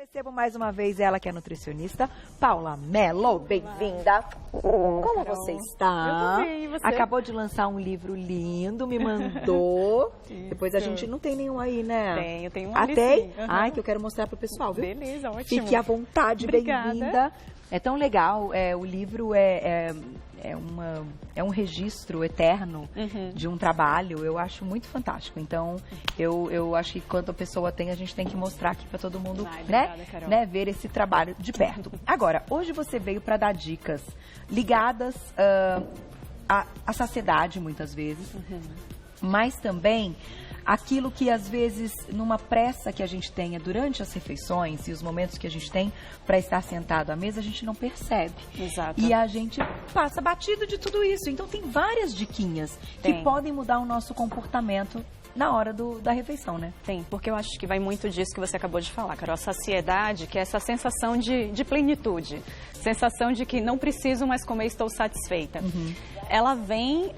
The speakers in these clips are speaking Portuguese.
recebo mais uma vez ela que é nutricionista, Paula Mello. Bem-vinda. Como você está? Eu tô bem, e você? Acabou de lançar um livro lindo, me mandou. Depois a gente não tem nenhum aí, né? Tenho um ali. Tem? Uhum. Ai, que eu quero mostrar pro pessoal, viu? Beleza, ótimo. Fique à vontade, Obrigada. bem-vinda. É tão legal, o livro é um registro eterno de um trabalho, eu acho muito fantástico. Então, eu acho que quando a pessoa tem, a gente tem que mostrar aqui para todo mundo, né, ver esse trabalho de perto. Agora, hoje você veio para dar dicas ligadas à saciedade, muitas vezes, mas também aquilo que às vezes numa pressa que a gente tenha durante as refeições e os momentos que a gente tem para estar sentado à mesa, a gente não percebe. Exato. E a gente passa batido de tudo isso. Então tem várias diquinhas que podem mudar o nosso comportamento na hora da refeição, né? Tem, porque eu acho que vai muito disso que você acabou de falar, Carol. A saciedade, que é essa sensação de plenitude. Sensação de que não preciso mais comer, estou satisfeita. Ela vem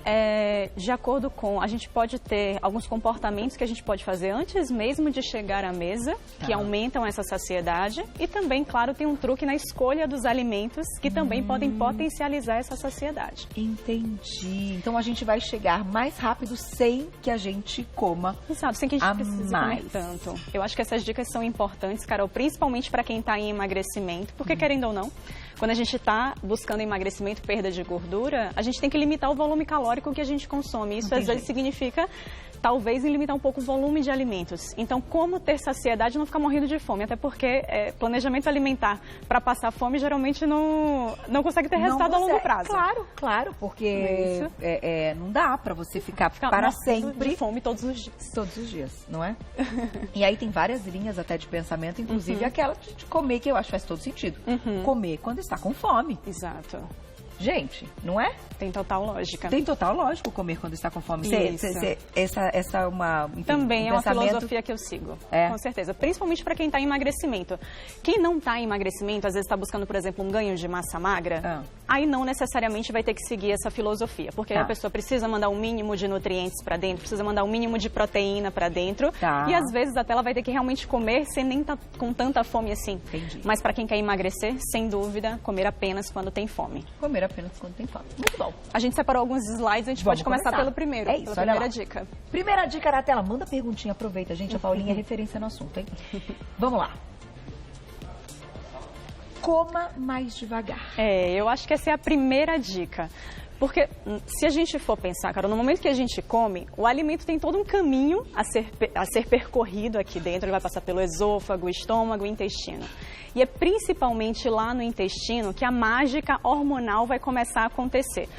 de acordo com... A gente pode ter alguns comportamentos que a gente pode fazer antes mesmo de chegar à mesa, que aumentam essa saciedade. E também, claro, tem um truque na escolha dos alimentos que também podem potencializar essa saciedade. Entendi. Então a gente vai chegar mais rápido sem que a gente coma. Exato, sem que a gente precise comer tanto. Eu acho que essas dicas são importantes, Carol, principalmente para quem está em emagrecimento, porque querendo ou não, quando a gente está buscando emagrecimento, perda de gordura, a gente tem que limitar o volume calórico que a gente consome. Isso às vezes significa, talvez, limitar um pouco o volume de alimentos. Então, como ter saciedade e não ficar morrendo de fome? Até porque planejamento alimentar para passar fome geralmente não consegue ter resultado a longo prazo. Claro, porque não dá para você ficar para sempre de fome todos os dias. Todos os dias, não é? E aí tem várias linhas até de pensamento, inclusive aquela de comer, que eu acho que faz todo sentido. Comer quando está com fome. Exato. Gente, não é? Tem total lógica. Tem total lógica comer quando está com fome. Essa é uma... Enfim, também é uma filosofia que eu sigo, com certeza. Principalmente para quem está em emagrecimento. Quem não está em emagrecimento, às vezes está buscando, por exemplo, um ganho de massa magra, aí não necessariamente vai ter que seguir essa filosofia. Porque aí a pessoa precisa mandar um mínimo de nutrientes para dentro, precisa mandar um mínimo de proteína para dentro. E às vezes até ela vai ter que realmente comer sem nem estar com tanta fome assim. Entendi. Mas para quem quer emagrecer, sem dúvida, comer apenas quando tem fome. Comer apenas quando tem fome. Muito bom. A gente separou alguns slides, a gente pode começar pelo primeiro. É isso, pela primeira dica. Primeira dica na tela. Manda perguntinha, aproveita, gente. A Paulinha é referência no assunto, hein? Vamos lá. Coma mais devagar. Eu acho que essa é a primeira dica. Porque se a gente for pensar, Carol, no momento que a gente come, o alimento tem todo um caminho a ser percorrido aqui dentro. Ele vai passar pelo esôfago, estômago e intestino. E é principalmente lá no intestino que a mágica hormonal vai começar a acontecer.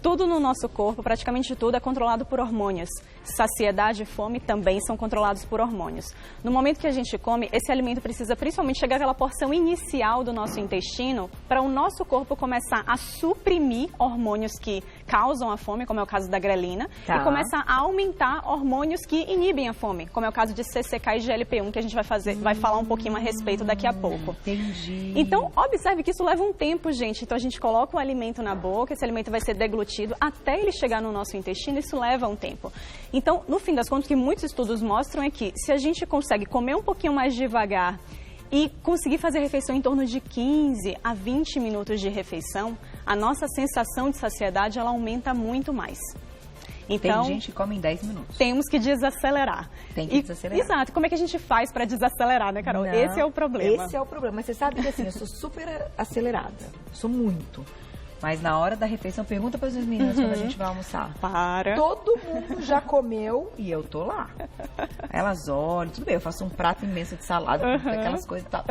Tudo no nosso corpo, praticamente tudo, é controlado por hormônios. Saciedade e fome também são controlados por hormônios. No momento que a gente come, esse alimento precisa principalmente chegar àquela porção inicial do nosso intestino para o nosso corpo começar a suprimir hormônios que causam a fome, como é o caso da grelina, e começar a aumentar hormônios que inibem a fome, como é o caso de CCK e GLP-1, que a gente vai falar um pouquinho a respeito daqui a pouco. Entendi. Então, observe que isso leva um tempo, gente. Então, a gente coloca o alimento na boca, esse alimento vai ser deglutido até ele chegar no nosso intestino, isso leva um tempo. Então, no fim das contas, o que muitos estudos mostram é que se a gente consegue comer um pouquinho mais devagar e conseguir fazer a refeição em torno de 15 a 20 minutos de refeição, a nossa sensação de saciedade ela aumenta muito mais. Então, tem gente que come em 10 minutos. Temos que desacelerar. Tem que desacelerar. Exato. Como é que a gente faz para desacelerar, né, Carol? Esse é o problema. Esse é o problema. Mas você sabe que assim, eu sou super acelerada. Sou muito. Mas na hora da refeição, pergunta para as meninas quando a gente vai almoçar. Todo mundo já comeu e eu tô lá. Elas olham, tudo bem, eu faço um prato imenso de salada, aquelas coisas e tal.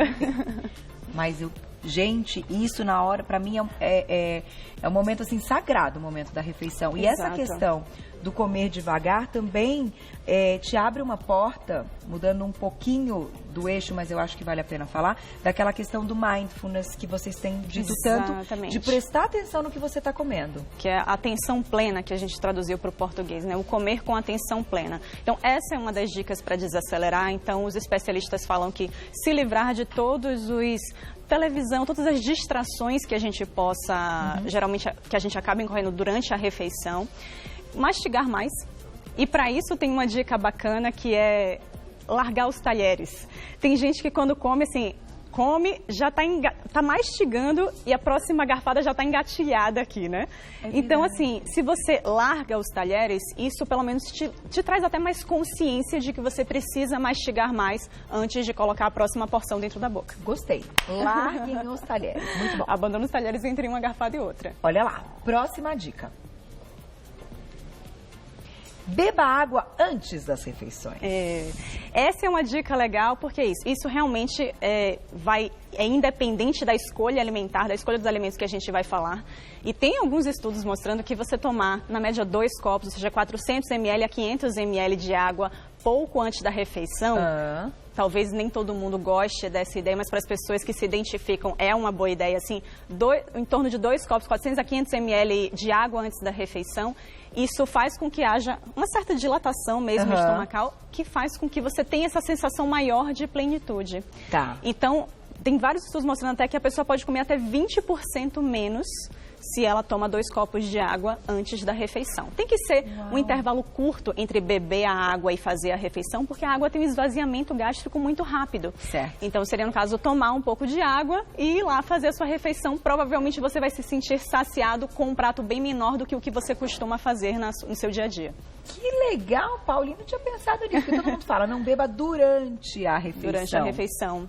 Mas gente, isso na hora, pra mim, é um momento assim sagrado, o momento da refeição. E essa questão do comer devagar também te abre uma porta, mudando um pouquinho do eixo, mas eu acho que vale a pena falar, daquela questão do mindfulness que vocês têm dito tanto, de prestar atenção no que você está comendo. Que é a atenção plena que a gente traduziu para o português, né? O comer com atenção plena. Então, essa é uma das dicas para desacelerar. Então, os especialistas falam que se livrar de todos os televisão, todas as distrações que a gente possa, geralmente, que a gente acaba incorrendo durante a refeição, mastigar mais. E para isso tem uma dica bacana que é largar os talheres. Tem gente que quando come, assim, come, já tá mastigando e a próxima garfada já tá engatilhada aqui, né? Então, assim, se você larga os talheres, isso pelo menos te traz até mais consciência de que você precisa mastigar mais antes de colocar a próxima porção dentro da boca. Gostei. Larguem os talheres. Muito bom. Abandona os talheres entre uma garfada e outra. Olha lá, próxima dica. Beba água antes das refeições. Essa é uma dica legal, porque isso realmente é independente da escolha alimentar, da escolha dos alimentos que a gente vai falar. E tem alguns estudos mostrando que você tomar, na média, 2 copos, ou seja, 400 ml a 500 ml de água pouco antes da refeição. Talvez nem todo mundo goste dessa ideia, mas para as pessoas que se identificam é uma boa ideia, assim, em torno de 2 copos, 400 a 500 ml de água antes da refeição. Isso faz com que haja uma certa dilatação mesmo estomacal, que faz com que você tenha essa sensação maior de plenitude. Tá. Então, tem vários estudos mostrando até que a pessoa pode comer até 20% menos se ela toma 2 copos de água antes da refeição. Tem que ser um intervalo curto entre beber a água e fazer a refeição, porque a água tem um esvaziamento gástrico muito rápido. Certo. Então, seria, no caso, tomar um pouco de água e ir lá fazer a sua refeição. Provavelmente você vai se sentir saciado com um prato bem menor do que o que você costuma fazer no seu dia a dia. Que legal, Paulinho, não tinha pensado nisso, porque todo mundo fala, não beba durante a refeição. Durante a refeição.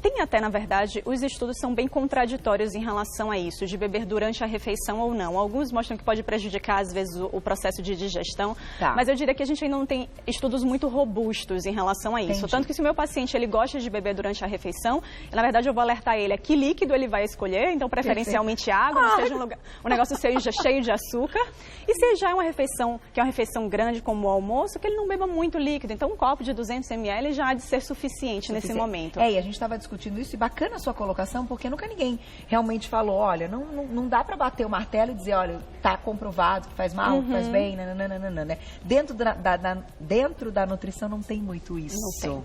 Tem até, na verdade, os estudos são bem contraditórios em relação a isso, de beber durante a refeição ou não. Alguns mostram que pode prejudicar, às vezes, o processo de digestão, mas eu diria que a gente ainda não tem estudos muito robustos em relação a isso. Entendi. Tanto que se o meu paciente ele gosta de beber durante a refeição, na verdade eu vou alertar ele a que líquido ele vai escolher, então preferencialmente água, não seja um negócio seja cheio de açúcar. E se já é uma refeição, que é uma refeição grande como o almoço, que ele não beba muito líquido. Então um copo de 200 ml já há de ser suficiente nesse momento. E a gente estava discutindo isso, e bacana a sua colocação, porque nunca ninguém realmente falou, olha, não dá para bater o martelo e dizer, olha, tá comprovado que faz mal, que faz bem, nananana, né? Dentro da nutrição não tem muito isso. Não tem.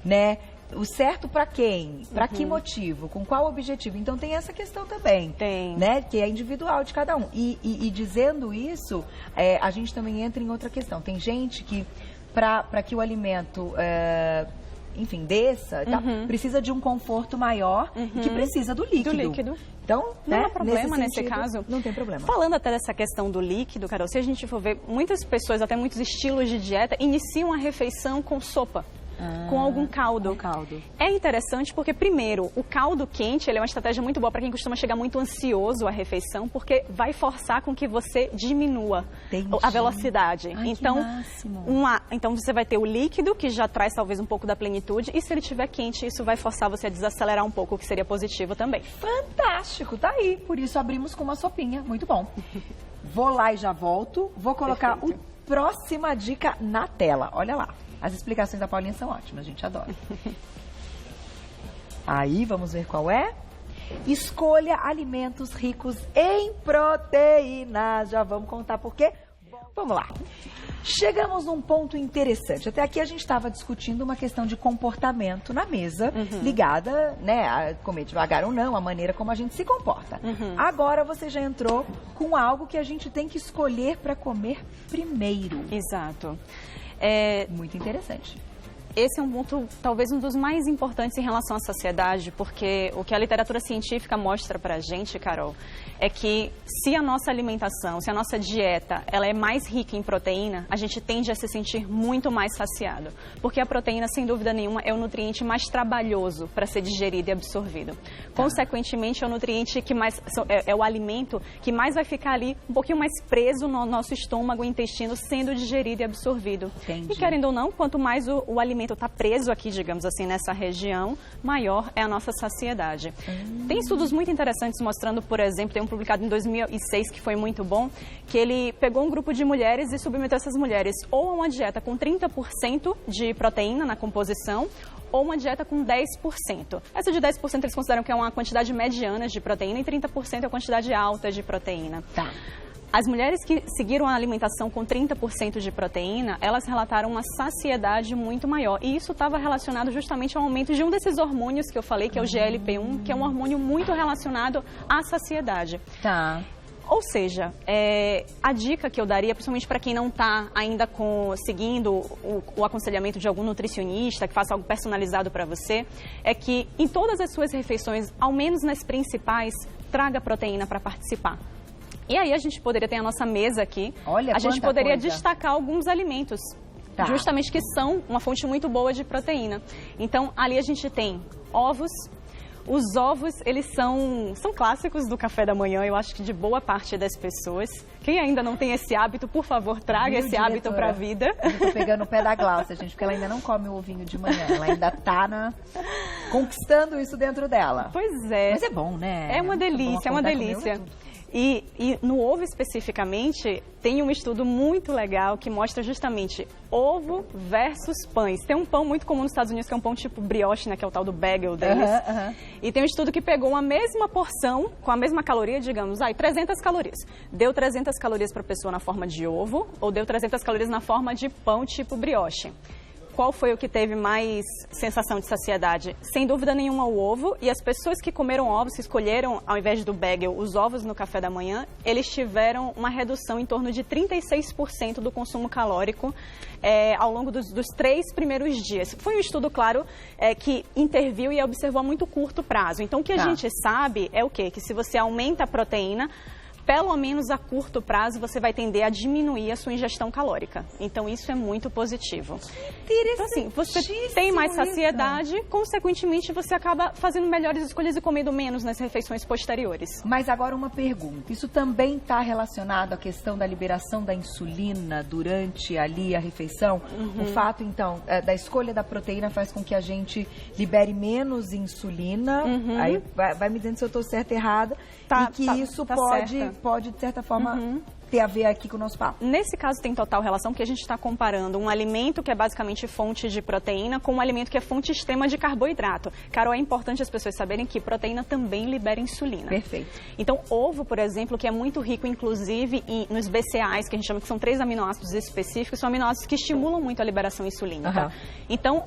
Né? O certo para quem? Para que motivo? Com qual objetivo? Então tem essa questão também. Tem. Né? Que é individual de cada um. E dizendo isso, a gente também entra em outra questão. Tem gente que, para que o alimento... enfim, desça, precisa de um conforto maior e que precisa do líquido. Então, não há problema nesse caso. Não tem problema. Falando até dessa questão do líquido, Carol, se a gente for ver, muitas pessoas, até muitos estilos de dieta, iniciam a refeição com sopa. Com algum caldo. É interessante porque, primeiro, o caldo quente ele é uma estratégia muito boa para quem costuma chegar muito ansioso à refeição, porque vai forçar com que você diminua a velocidade. Então você vai ter o líquido, que já traz talvez um pouco da plenitude, e se ele estiver quente, isso vai forçar você a desacelerar um pouco, o que seria positivo também. Fantástico, tá aí. Por isso abrimos com uma sopinha. Muito bom. Vou lá e já volto. Vou colocar a próxima dica na tela. Olha lá. As explicações da Paulinha são ótimas, a gente adora. Aí, vamos ver qual é? Escolha alimentos ricos em proteínas. Já vamos contar por quê? Vamos lá. Chegamos num ponto interessante. Até aqui a gente estava discutindo uma questão de comportamento na mesa, ligada, né, a comer devagar ou não, a maneira como a gente se comporta. Agora você já entrou com algo que a gente tem que escolher para comer primeiro. Exato. Muito interessante. Esse é um ponto, talvez, um dos mais importantes em relação à saciedade, porque o que a literatura científica mostra pra gente, Carol, é que se a nossa alimentação, se a nossa dieta, ela é mais rica em proteína, a gente tende a se sentir muito mais saciado. Porque a proteína, sem dúvida nenhuma, é o nutriente mais trabalhoso para ser digerido e absorvido. Consequentemente, é o nutriente que mais, é o alimento que mais vai ficar ali um pouquinho mais preso no nosso estômago e intestino, sendo digerido e absorvido. Entendi. E querendo ou não, quanto mais o alimento está preso aqui, digamos assim, nessa região, maior é a nossa saciedade. Tem estudos muito interessantes mostrando, por exemplo, tem um publicado em 2006 que foi muito bom, que ele pegou um grupo de mulheres e submeteu essas mulheres ou a uma dieta com 30% de proteína na composição, ou uma dieta com 10%. Essa de 10% eles consideram que é uma quantidade mediana de proteína e 30% é a quantidade alta de proteína. Tá. As mulheres que seguiram a alimentação com 30% de proteína, elas relataram uma saciedade muito maior. E isso estava relacionado justamente ao aumento de um desses hormônios que eu falei, que é o GLP-1, que é um hormônio muito relacionado à saciedade. Tá. Ou seja, a dica que eu daria, principalmente para quem não está ainda seguindo o aconselhamento de algum nutricionista, que faça algo personalizado para você, é que em todas as suas refeições, ao menos nas principais, traga proteína para participar. E aí a gente poderia ter a nossa mesa aqui, a gente poderia destacar alguns alimentos, justamente que são uma fonte muito boa de proteína. Então, ali a gente tem ovos. Os ovos, eles são clássicos do café da manhã, eu acho que de boa parte das pessoas. Quem ainda não tem esse hábito, por favor, traga esse hábito para a vida. Eu tô pegando o pé da Gláucia, gente, porque ela ainda não come o ovinho de manhã. Ela ainda tá conquistando isso dentro dela. Pois é. Mas é bom, né? É uma delícia, é uma delícia. E no ovo especificamente, tem um estudo muito legal que mostra justamente ovo versus pães. Tem um pão muito comum nos Estados Unidos, que é um pão tipo brioche, né, que é o tal do bagel deles. E tem um estudo que pegou uma mesma porção, com a mesma caloria, digamos, 300 calorias. Deu 300 calorias para a pessoa na forma de ovo, ou deu 300 calorias na forma de pão tipo brioche. Qual foi o que teve mais sensação de saciedade? Sem dúvida nenhuma o ovo, e as pessoas que comeram ovos, que escolheram ao invés do bagel os ovos no café da manhã, eles tiveram uma redução em torno de 36% do consumo calórico ao longo dos 3 primeiros dias. Foi um estudo, claro, que interviu e observou a muito curto prazo. Então o que a gente sabe é o quê? Que se você aumenta a proteína, pelo menos a curto prazo, você vai tender a diminuir a sua ingestão calórica. Então, isso é muito positivo. Então, assim, você tem mais saciedade, consequentemente, você acaba fazendo melhores escolhas e comendo menos nas refeições posteriores. Mas agora uma pergunta. Isso também está relacionado à questão da liberação da insulina durante ali a refeição? O fato, então, da escolha da proteína faz com que a gente libere menos insulina. Aí vai me dizendo se eu estou certa ou errada. E que isso pode, de certa forma, ter a ver aqui com o nosso papo. Nesse caso tem total relação, porque a gente está comparando um alimento que é basicamente fonte de proteína com um alimento que é fonte extrema de carboidrato. Carol, é importante as pessoas saberem que proteína também libera insulina. Perfeito. Então, ovo, por exemplo, que é muito rico, inclusive, nos BCAAs, que a gente chama que são 3 aminoácidos específicos, são aminoácidos que estimulam muito a liberação insulínica. Então,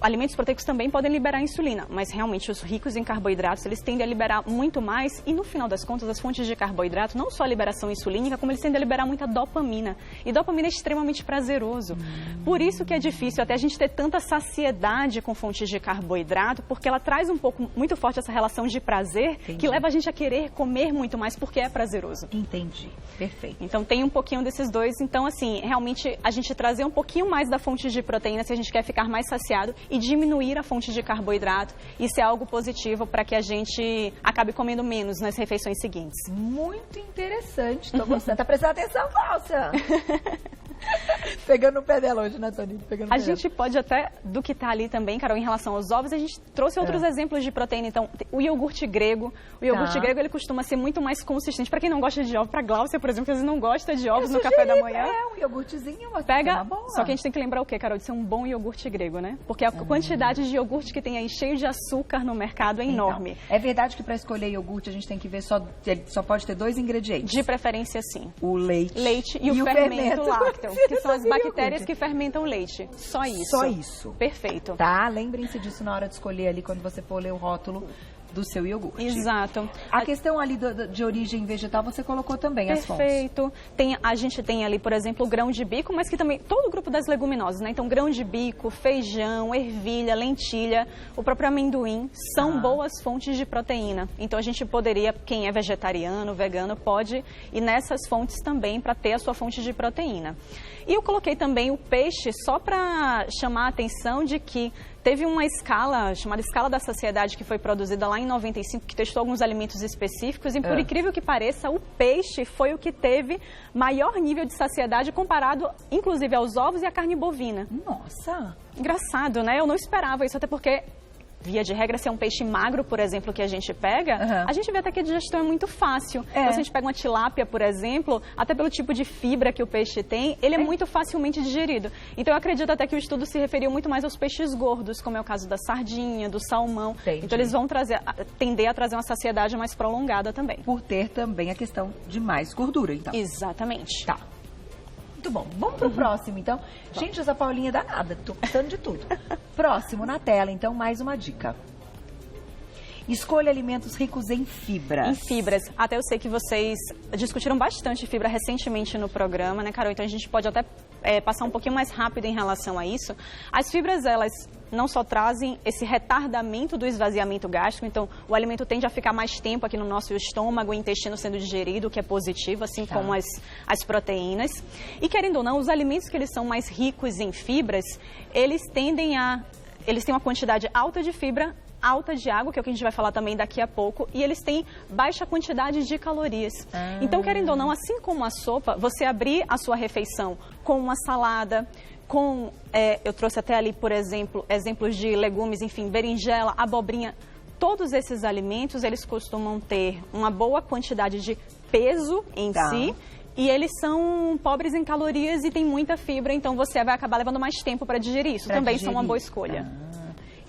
alimentos proteicos também podem liberar insulina, mas realmente os ricos em carboidratos, eles tendem a liberar muito mais e no final das contas as fontes de carboidrato, não só a liberação insulínica, como eles tendem a liberar muita dopamina. E dopamina é extremamente prazeroso. Por isso que é difícil até a gente ter tanta saciedade com fontes de carboidrato, porque ela traz um pouco, muito forte essa relação de prazer, que leva a gente a querer comer muito mais porque é prazeroso. Entendi. Perfeito. Então tem um pouquinho desses dois. Então, assim, realmente a gente trazer um pouquinho mais da fonte de proteína se a gente quer ficar mais saciado e diminuir a fonte de carboidrato. Isso é algo positivo para que a gente acabe comendo menos nas refeições seguintes. Muito interessante. Estou gostando. Tá prestando atenção, Gláucia? Pegando o pé dela hoje, né, Tony? A gente pode até, do que tá ali também, Carol, em relação aos ovos, a gente trouxe outros exemplos de proteína. Então, o iogurte grego. O iogurte grego, ele costuma ser muito mais consistente. Para quem não gosta de ovo, para Gláucia, por exemplo, que às vezes não gosta de ovos no café da manhã. Um iogurtezinho, uma pega boa. Só que a gente tem que lembrar o quê, Carol? De ser um bom iogurte grego, né? Porque a quantidade de iogurte que tem aí cheio de açúcar no mercado é enorme. É verdade que para escolher iogurte a gente tem que ver ele só pode ter 2 ingredientes. De preferência, sim. O leite e o fermento lácteo, que são as bactérias que fermentam o leite. Só isso. Só isso. Perfeito. Tá? Lembrem-se disso na hora de escolher ali, quando você for ler o rótulo do seu iogurte. Exato. A questão ali de origem vegetal, você colocou também as fontes. Perfeito. A gente tem ali, por exemplo, o grão de bico, mas que também, todo o grupo das leguminosas, né? Então, grão de bico, feijão, ervilha, lentilha, o próprio amendoim, são boas fontes de proteína. Então, a gente poderia, quem é vegetariano, vegano, pode ir nessas fontes também para ter a sua fonte de proteína. E eu coloquei também o peixe só para chamar a atenção de que teve uma escala, chamada Escala da Saciedade, que foi produzida lá em 95, que testou alguns alimentos específicos, e por incrível que pareça, o peixe foi o que teve maior nível de saciedade comparado, inclusive, aos ovos e à carne bovina. Nossa! Engraçado, né? Eu não esperava isso, até porque, via de regra, se é um peixe magro, por exemplo, que a gente pega, a gente vê até que a digestão é muito fácil. Então, se a gente pega uma tilápia, por exemplo, até pelo tipo de fibra que o peixe tem, ele é muito facilmente digerido. Então, eu acredito até que o estudo se referiu muito mais aos peixes gordos, como é o caso da sardinha, do salmão. Entendi. Então, eles vão tender a trazer uma saciedade mais prolongada também. Por ter também a questão de mais gordura, então. Exatamente. Tá. Muito bom. Vamos pro próximo, então. Gente, essa Paulinha é danada. Tô gostando de tudo. Próximo na tela, então, mais uma dica. Escolha alimentos ricos em fibras. Em fibras. Até eu sei que vocês discutiram bastante fibra recentemente no programa, né, Carol? Então a gente pode até passar um pouquinho mais rápido em relação a isso. As fibras, elas não só trazem esse retardamento do esvaziamento gástrico, então o alimento tende a ficar mais tempo aqui no nosso estômago, o intestino sendo digerido, o que é positivo, assim como as proteínas. E querendo ou não, os alimentos que eles são mais ricos em fibras, eles têm uma quantidade alta de fibra, alta de água, que é o que a gente vai falar também daqui a pouco, e eles têm baixa quantidade de calorias. Então, querendo ou não, assim como a sopa, você abrir a sua refeição com uma salada, eu trouxe até ali, por exemplo, exemplos de legumes, enfim, berinjela, abobrinha. Todos esses alimentos, eles costumam ter uma boa quantidade de peso em si, e eles são pobres em calorias e tem muita fibra, então você vai acabar levando mais tempo para digerir isso. Também são uma boa escolha.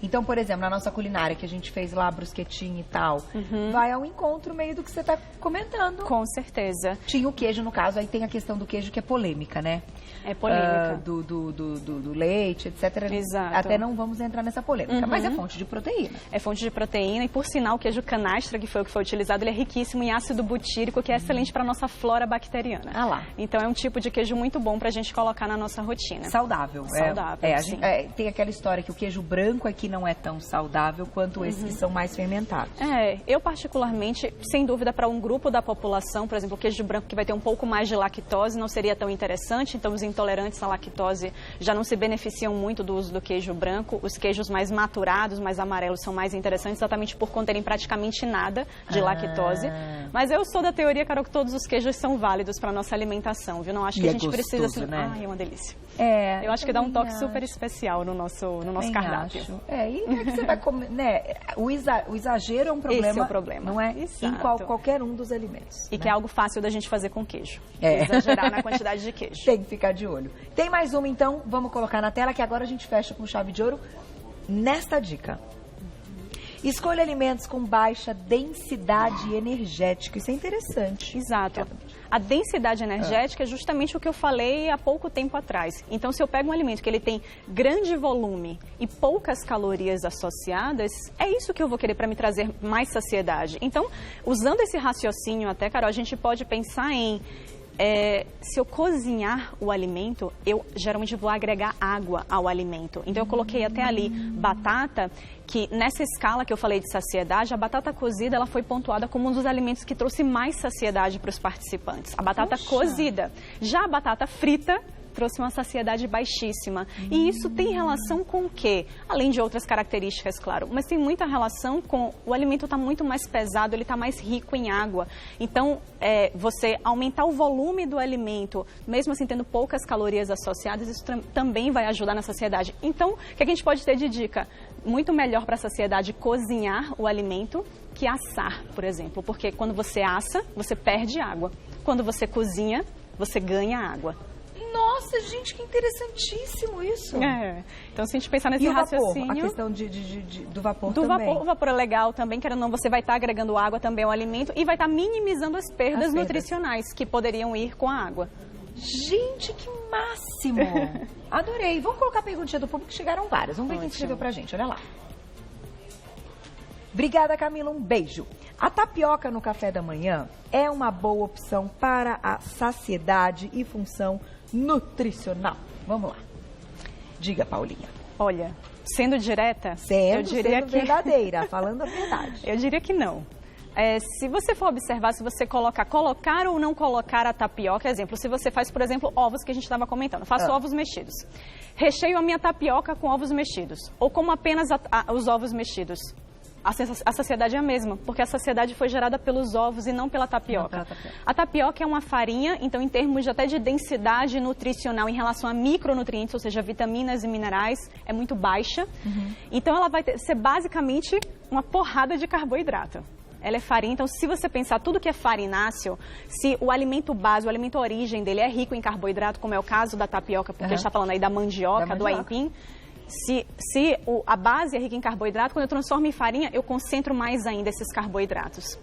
Então, por exemplo, na nossa culinária que a gente fez lá, brusquetinha e tal, vai ao encontro meio do que você está comentando. Com certeza. Tinha o queijo, no caso, aí tem a questão do queijo que é polêmica, né? É polêmica. Do leite, etc. Exato. Até não vamos entrar nessa polêmica, mas é fonte de proteína. É fonte de proteína e, por sinal, o queijo canastra, que foi o que foi utilizado, ele é riquíssimo em ácido butírico, que é excelente para a nossa flora bacteriana. Ah lá. Então, é um tipo de queijo muito bom para a gente colocar na nossa rotina. Saudável. Saudável, sim. Tem aquela história que o queijo branco aqui não é tão saudável quanto esses que são mais fermentados. Eu particularmente, sem dúvida, para um grupo da população, por exemplo, o queijo branco que vai ter um pouco mais de lactose não seria tão interessante, então os intolerantes à lactose já não se beneficiam muito do uso do queijo branco. Os queijos mais maturados, mais amarelos, são mais interessantes exatamente por conterem praticamente nada de lactose. Mas eu sou da teoria, Carol, que todos os queijos são válidos para a nossa alimentação, viu? Não acho que a gente precisa... Assim, né? É uma delícia. Eu acho que dá um toque super especial no nosso cardápio. E como é que você vai comer, né? O exagero é um problema. Esse é o problema. Não é? Exato. Em qualquer um dos alimentos. E que é algo fácil da gente fazer com queijo. Exagerar na quantidade de queijo. Tem que ficar de olho. Tem mais uma, então, vamos colocar na tela, que agora a gente fecha com chave de ouro nesta dica. Escolha alimentos com baixa densidade energética. Isso é interessante. Exato. A densidade energética é justamente o que eu falei há pouco tempo atrás. Então, se eu pego um alimento que ele tem grande volume e poucas calorias associadas, é isso que eu vou querer para me trazer mais saciedade. Então, usando esse raciocínio até, Carol, a gente pode pensar em... se eu cozinhar o alimento, eu geralmente vou agregar água ao alimento. Então, eu coloquei até ali batata, que nessa escala que eu falei de saciedade, a batata cozida ela foi pontuada como um dos alimentos que trouxe mais saciedade para os participantes. A batata cozida. Já a batata frita trouxe uma saciedade baixíssima. E isso tem relação com o quê? Além de outras características, claro, mas tem muita relação com o alimento está muito mais pesado, ele está mais rico em água. Então, você aumentar o volume do alimento, mesmo assim tendo poucas calorias associadas, isso também vai ajudar na saciedade. Então, o que a gente pode ter de dica? Muito melhor para a saciedade cozinhar o alimento que assar, por exemplo, porque quando você assa, você perde água. Quando você cozinha, você ganha água. Nossa, gente, que interessantíssimo isso. Então, se a gente pensar nesse raciocínio... Vapor, a questão do vapor também. O vapor é legal também, querendo ou não, você vai estar agregando água também ao alimento e vai estar minimizando as perdas nutricionais que poderiam ir com a água. Gente, que máximo! Adorei. Vamos colocar a perguntinha do público, que chegaram várias. Vamos ver quem escreveu pra gente, olha lá. Obrigada, Camila, um beijo. A tapioca no café da manhã é uma boa opção para a saciedade e função nutricional. Vamos lá. Diga, Paulinha. Olha, sendo direta, eu diria que... verdadeira, falando a verdade. Eu diria que não. Se você for observar, se você colocar ou não colocar a tapioca, exemplo, se você faz, por exemplo, ovos que a gente estava comentando, faço ovos mexidos. Recheio a minha tapioca com ovos mexidos, ou como apenas os ovos mexidos. A saciedade é a mesma, porque a saciedade foi gerada pelos ovos e não pela tapioca. A tapioca é uma farinha, então em termos até de densidade nutricional em relação a micronutrientes, ou seja, vitaminas e minerais, é muito baixa. Então ela vai ser basicamente uma porrada de carboidrato. Ela é farinha, então se você pensar tudo que é farináceo, se o alimento base, o alimento origem dele é rico em carboidrato, como é o caso da tapioca, porque a gente está falando aí da mandioca, do aipim, Se a base é rica em carboidrato, quando eu transformo em farinha, eu concentro mais ainda esses carboidratos.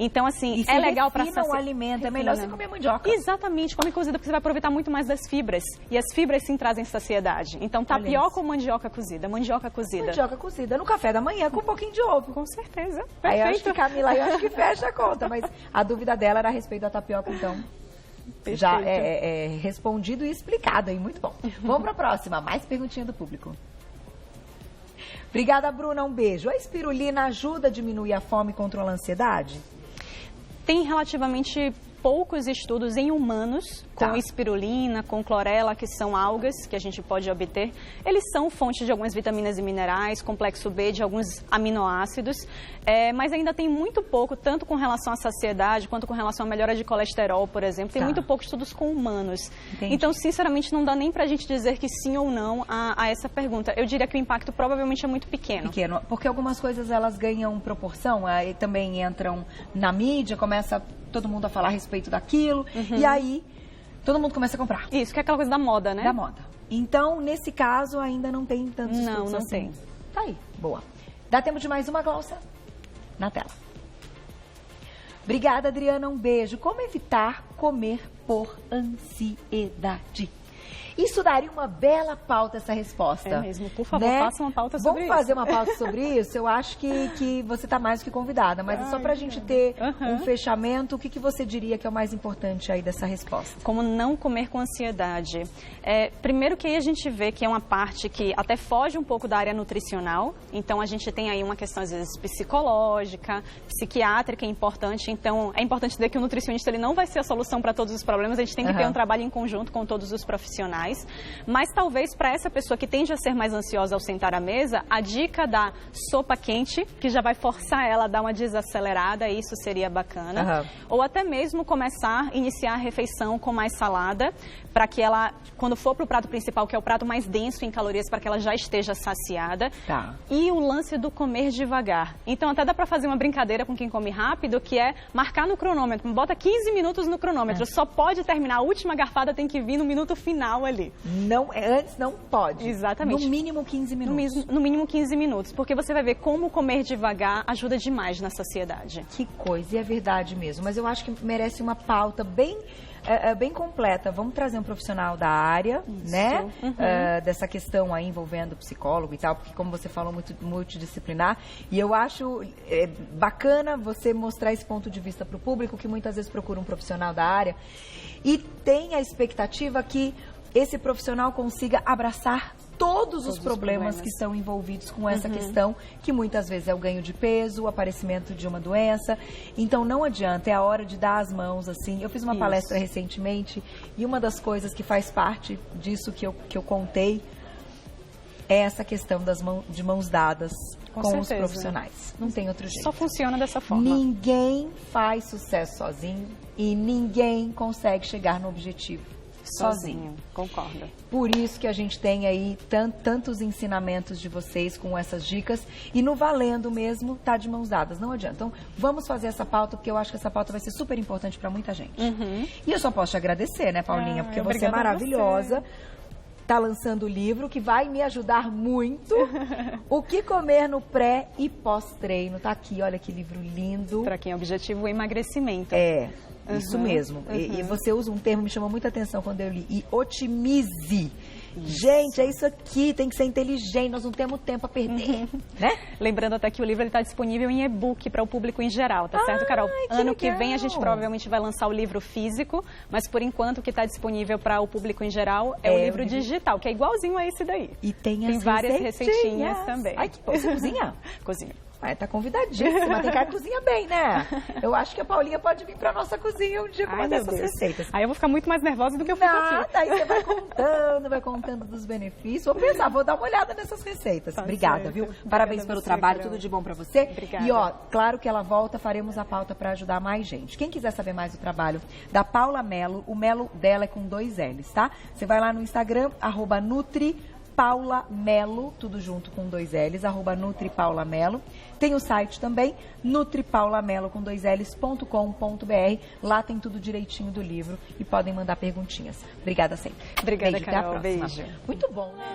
Então, assim, é legal para o alimento, é melhor você comer mandioca. Exatamente, come cozida, porque você vai aproveitar muito mais das fibras. E as fibras sim trazem saciedade. Então, tapioca ou mandioca cozida? Mandioca cozida. Mandioca cozida no café da manhã com um pouquinho de ovo. Com certeza. Perfeito. Aí eu acho que Camila, eu acho que fecha a conta. Mas a dúvida dela era a respeito da tapioca, então. Perfeito. Já é respondido e explicado aí, muito bom. Vamos para a próxima, mais perguntinha do público. Obrigada, Bruna, um beijo. A espirulina ajuda a diminuir a fome e controla a ansiedade? Tem relativamente poucos estudos em humanos com espirulina, com clorela, que são algas que a gente pode obter. Eles são fontes de algumas vitaminas e minerais, complexo B, de alguns aminoácidos, mas ainda tem muito pouco, tanto com relação à saciedade, quanto com relação à melhora de colesterol, por exemplo. Tem muito poucos estudos com humanos. Entendi. Então, sinceramente, não dá nem pra gente dizer que sim ou não a essa pergunta. Eu diria que o impacto provavelmente é muito pequeno. Pequeno, porque algumas coisas elas ganham proporção, aí também entram na mídia, começa todo mundo a falar a respeito daquilo, e aí todo mundo começa a comprar. Isso, que é aquela coisa da moda, né? Da moda. Então, nesse caso, ainda não tem tantos estudos não assim. Tem. Tá aí, boa. Dá tempo de mais uma, Glaucia? Na tela. Obrigada, Adriana, um beijo. Como evitar comer por ansiedade? Isso daria uma bela pauta, essa resposta. É mesmo, por favor, faça uma pauta sobre isso. Vamos fazer uma pauta sobre isso? Eu acho que você está mais do que convidada, mas só para a gente ter um fechamento, o que você diria que é o mais importante aí dessa resposta? Como não comer com ansiedade? Primeiro que aí a gente vê que é uma parte que até foge um pouco da área nutricional, então a gente tem aí uma questão às vezes psicológica, psiquiátrica, é importante, então é importante dizer que o nutricionista ele não vai ser a solução para todos os problemas, a gente tem que ter um trabalho em conjunto com todos os profissionais. Mas talvez para essa pessoa que tende a ser mais ansiosa ao sentar à mesa, a dica da sopa quente, que já vai forçar ela a dar uma desacelerada, isso seria bacana. Ou até mesmo iniciar a refeição com mais salada, para que ela, quando for para o prato principal, que é o prato mais denso em calorias, para que ela já esteja saciada. E o lance do comer devagar. Então até dá para fazer uma brincadeira com quem come rápido, que é marcar no cronômetro. Bota 15 minutos no cronômetro, só pode terminar, a última garfada tem que vir no minuto final ali. Não, antes não pode. Exatamente. No mínimo 15 minutos. No mínimo 15 minutos, porque você vai ver como comer devagar ajuda demais na saciedade. Que coisa, e é verdade mesmo. Mas eu acho que merece uma pauta bem completa. Vamos trazer um profissional da área, né? Dessa questão aí envolvendo psicólogo e tal, porque como você falou, muito multidisciplinar. E eu acho bacana você mostrar esse ponto de vista para o público, que muitas vezes procura um profissional da área e tem a expectativa que esse profissional consiga abraçar todos os problemas que estão envolvidos com essa questão, que muitas vezes é o ganho de peso, o aparecimento de uma doença. Então não adianta, é a hora de dar as mãos, assim. Eu fiz uma palestra recentemente e uma das coisas que faz parte disso que eu contei é essa questão de mãos dadas com os profissionais. Não tem outro jeito. Só funciona dessa forma. Ninguém faz sucesso sozinho e ninguém consegue chegar no objetivo sozinho. Concordo. Por isso que a gente tem aí tantos ensinamentos de vocês com essas dicas e no valendo mesmo tá de mãos dadas, não adianta. Então vamos fazer essa pauta, porque eu acho que essa pauta vai ser super importante para muita gente. E eu só posso te agradecer, né, Paulinha, porque você é maravilhosa. Tá lançando o livro que vai me ajudar muito. O que comer no pré e pós-treino. Tá aqui, olha que livro lindo. Para quem é objetivo o emagrecimento. Isso mesmo. E você usa um termo que me chamou muita atenção quando eu li. E otimize. Gente, é isso aqui, tem que ser inteligente, nós não temos tempo a perder, né? Lembrando até que o livro está disponível em e-book para o público em geral, tá certo, Carol? Ano que vem a gente provavelmente vai lançar o livro físico, mas por enquanto o que está disponível para o público em geral é o livro digital, que é igualzinho a esse daí. E tem várias receitinhas também. Ai, que bom. Você cozinha? Cozinha. Tá convidadíssima, tem cara que cozinha bem, né? Eu acho que a Paulinha pode vir pra nossa cozinha um dia com uma dessas receitas. Aí eu vou ficar muito mais nervosa do que eu fico aqui. Aí você vai contando dos benefícios. Vou pensar, vou dar uma olhada nessas receitas. Obrigada, viu? Parabéns pelo trabalho, tudo de bom pra você. Obrigada. E ó, claro que ela volta, faremos a pauta pra ajudar mais gente. Quem quiser saber mais do trabalho da Paula Mello, o Mello dela é com 2 L's, tá? Você vai lá no Instagram, @NutriPaulaMello, tudo junto com 2 L's, @NutriPaulaMello. Tem o site também, nutripaulamelo com 2 L's.com.br. Lá tem tudo direitinho do livro e podem mandar perguntinhas. Obrigada sempre. Obrigada, beijo, Carol. Até a próxima. Beijo. Muito bom, né?